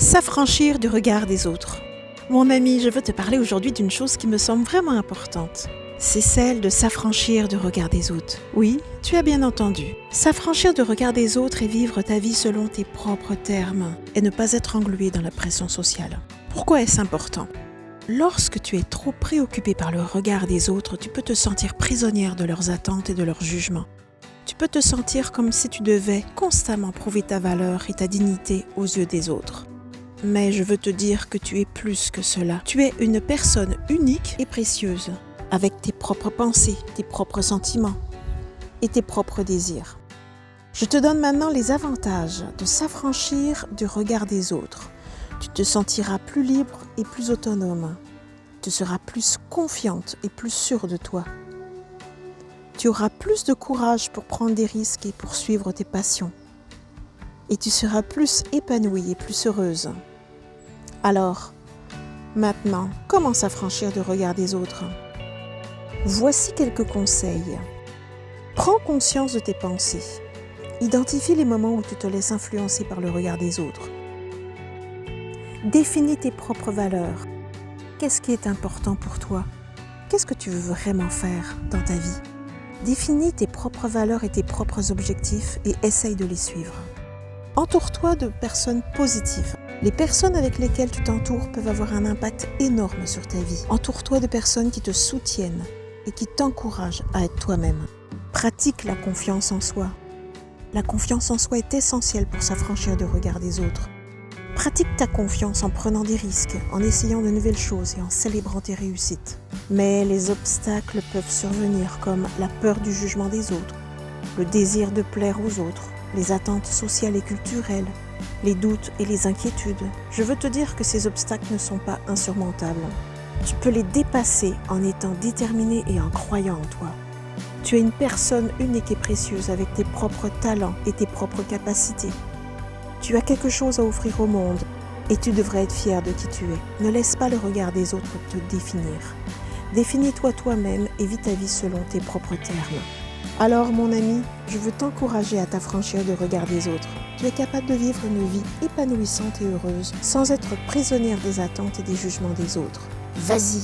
S'affranchir du regard des autres. Mon ami, je veux te parler aujourd'hui d'une chose qui me semble vraiment importante. C'est celle de s'affranchir du regard des autres. Oui, tu as bien entendu. S'affranchir du regard des autres et vivre ta vie selon tes propres termes et ne pas être englué dans la pression sociale. Pourquoi est-ce important ? Lorsque tu es trop préoccupé par le regard des autres, tu peux te sentir prisonnière de leurs attentes et de leurs jugements. Tu peux te sentir comme si tu devais constamment prouver ta valeur et ta dignité aux yeux des autres. Mais je veux te dire que tu es plus que cela. Tu es une personne unique et précieuse, avec tes propres pensées, tes propres sentiments et tes propres désirs. Je te donne maintenant les avantages de s'affranchir du regard des autres. Tu te sentiras plus libre et plus autonome. Tu seras plus confiante et plus sûre de toi. Tu auras plus de courage pour prendre des risques et pour suivre tes passions. Et tu seras plus épanouie et plus heureuse. Alors, maintenant, comment s'affranchir du regard des autres ? Voici quelques conseils. Prends conscience de tes pensées. Identifie les moments où tu te laisses influencer par le regard des autres. Définis tes propres valeurs. Qu'est-ce qui est important pour toi ? Qu'est-ce que tu veux vraiment faire dans ta vie ? Définis tes propres valeurs et tes propres objectifs et essaye de les suivre. Entoure-toi de personnes positives. Les personnes avec lesquelles tu t'entoures peuvent avoir un impact énorme sur ta vie. Entoure-toi de personnes qui te soutiennent et qui t'encouragent à être toi-même. Pratique la confiance en soi. La confiance en soi est essentielle pour s'affranchir du regard des autres. Pratique ta confiance en prenant des risques, en essayant de nouvelles choses et en célébrant tes réussites. Mais les obstacles peuvent survenir comme la peur du jugement des autres, le désir de plaire aux autres, les attentes sociales et culturelles, les doutes et les inquiétudes. Je veux te dire que ces obstacles ne sont pas insurmontables. Tu peux les dépasser en étant déterminé et en croyant en toi. Tu es une personne unique et précieuse avec tes propres talents et tes propres capacités. Tu as quelque chose à offrir au monde et tu devrais être fier de qui tu es. Ne laisse pas le regard des autres te définir. Définis-toi toi-même et vis ta vie selon tes propres termes. Alors mon ami, je veux t'encourager à t'affranchir du regard des autres. Tu es capable de vivre une vie épanouissante et heureuse sans être prisonnière des attentes et des jugements des autres. Vas-y,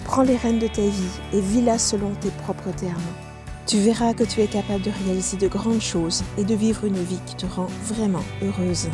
prends les rênes de ta vie et vis-la selon tes propres termes. Tu verras que tu es capable de réaliser de grandes choses et de vivre une vie qui te rend vraiment heureuse.